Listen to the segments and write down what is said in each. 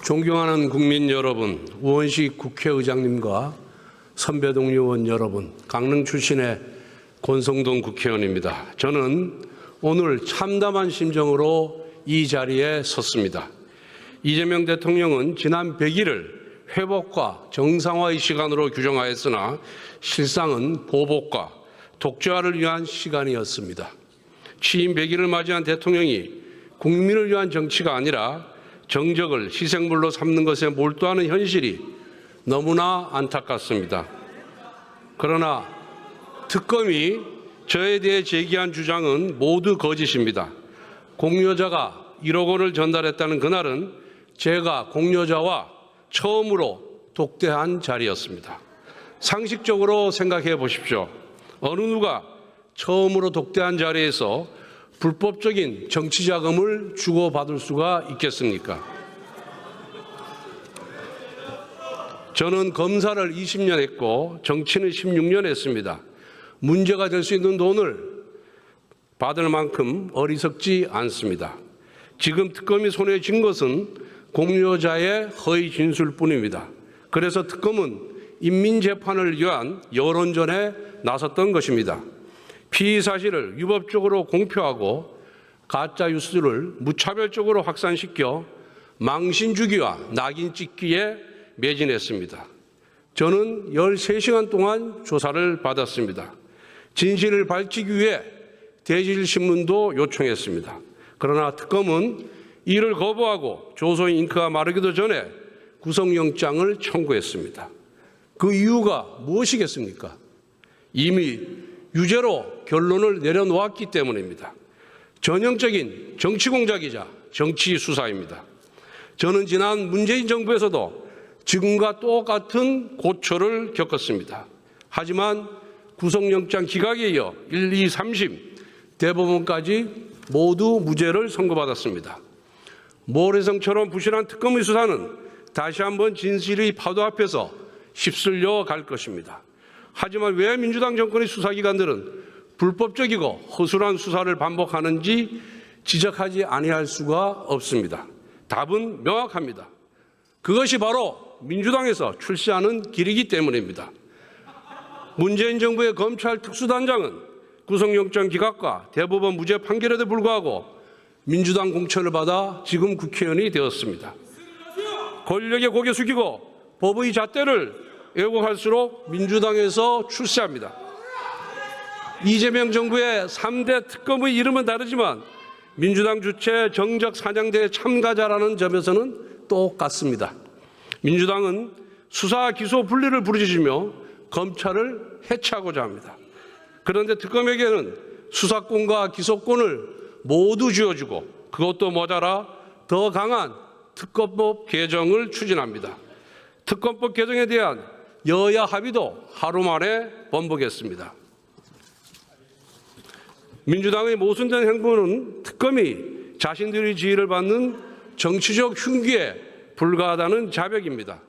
존경하는 국민 여러분, 우원식 국회의장님과 선배 동료 의원 여러분, 강릉 출신의 권성동 국회의원입니다. 저는 오늘 참담한 심정으로 이 자리에 섰습니다. 이재명 대통령은 지난 100일을 회복과 정상화의 시간으로 규정하였으나 실상은 보복과 독재화를 위한 시간이었습니다. 취임 100일을 맞이한 대통령이 국민을 위한 정치가 아니라 정적을 희생물로 삼는 것에 몰두하는 현실이 너무나 안타깝습니다. 그러나 특검이 저에 대해 제기한 주장은 모두 거짓입니다. 공여자가 1억 원을 전달했다는 그날은 제가 공여자와 처음으로 독대한 자리였습니다. 상식적으로 생각해 보십시오. 어느 누가 처음으로 독대한 자리에서 불법적인 정치자금을 주고받을 수가 있겠습니까? 저는 검사를 20년 했고 정치는 16년 했습니다. 문제가 될 수 있는 돈을 받을 만큼 어리석지 않습니다. 지금 특검이 손에 쥔 것은 공여자의 허위 진술뿐입니다. 그래서 특검은 인민재판을 위한 여론전에 나섰던 것입니다. 피의 사실을 위법적으로 공표하고 가짜 뉴스를 무차별적으로 확산시켜 망신 주기와 낙인 찍기에 매진했습니다. 저는 13시간 동안 조사를 받았습니다. 진실을 밝히기 위해 대질신문도 요청했습니다. 그러나 특검은 이를 거부하고 조서의 잉크가 마르기도 전에 구속영장을 청구했습니다. 그 이유가 무엇이겠습니까? 이미 유죄로 결론을 내려놓았기 때문입니다. 전형적인 정치 공작이자 정치 수사입니다. 저는 지난 문재인 정부에서도 지금과 똑같은 고초를 겪었습니다. 하지만 구속영장 기각에 이어 1, 2, 3심 대법원까지 모두 무죄를 선고받았습니다. 모래성처럼 부실한 특검의 수사는 다시 한번 진실의 파도 앞에서 휩쓸려 갈 것입니다. 하지만 왜 민주당 정권의 수사기관들은 불법적이고 허술한 수사를 반복하는지 지적하지 아니할 수가 없습니다. 답은 명확합니다. 그것이 바로 민주당에서 출시하는 길이기 때문입니다. 문재인 정부의 검찰 특수단장은 구속영장 기각과 대법원 무죄 판결에도 불구하고 민주당 공천을 받아 지금 국회의원이 되었습니다. 권력의 고개 숙이고 법의 잣대를 왜곡할수록 민주당에서 출세합니다. 이재명 정부의 3대 특검의 이름은 다르지만 민주당 주최 정적 사냥대회 참가자라는 점에서는 똑같습니다. 민주당은 수사 기소 분리를 부르짖으며 검찰을 해체하고자 합니다. 그런데 특검에게는 수사권과 기소권을 모두 쥐어주고 그것도 모자라 더 강한 특검법 개정을 추진합니다. 특검법 개정에 대한 여야 합의도 하루 만에 번복했습니다. 민주당의 모순된 행보는 특검이 자신들의 지위를 받는 정치적 흉기에 불과하다는 자백입니다.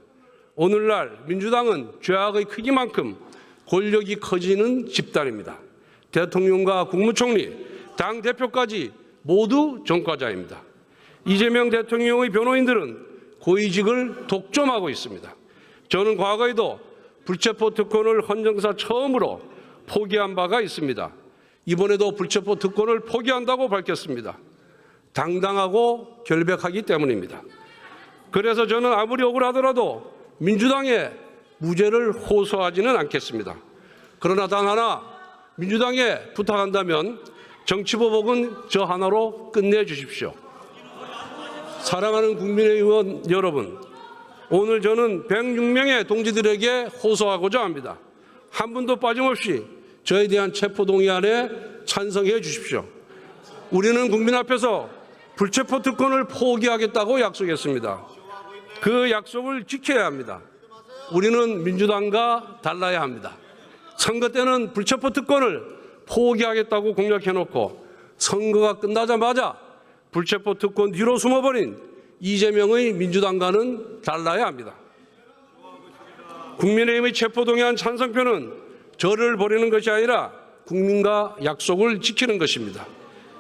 오늘날 민주당은 죄악의 크기만큼 권력이 커지는 집단입니다. 대통령과 국무총리, 당대표까지 모두 전과자입니다. 이재명 대통령의 변호인들은 고위직을 독점하고 있습니다. 저는 과거에도 불체포 특권을 헌정사 처음으로 포기한 바가 있습니다. 이번에도 불체포 특권을 포기한다고 밝혔습니다. 당당하고 결백하기 때문입니다. 그래서 저는 아무리 억울하더라도 민주당의 무죄를 호소하지는 않겠습니다. 그러나 단 하나 민주당에 부탁한다면 정치보복은 저 하나로 끝내주십시오. 사랑하는 국민의원 여러분, 오늘 저는 106명의 동지들에게 호소하고자 합니다. 한 분도 빠짐없이 저에 대한 체포동의안에 찬성해 주십시오. 우리는 국민 앞에서 불체포 특권을 포기하겠다고 약속했습니다. 그 약속을 지켜야 합니다. 우리는 민주당과 달라야 합니다. 선거 때는 불체포 특권을 포기하겠다고 공약해놓고 선거가 끝나자마자 불체포 특권 뒤로 숨어버린 이재명의 민주당과는 달라야 합니다. 국민의힘의 체포동의안 찬성표는 저를 버리는 것이 아니라 국민과 약속을 지키는 것입니다.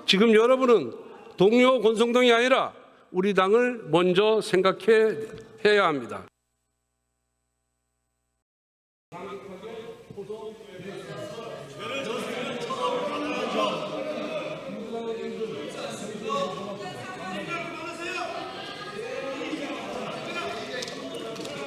지금 여러분은 동료 권성동이 아니라 우리 당을 먼저 생각해야 합니다.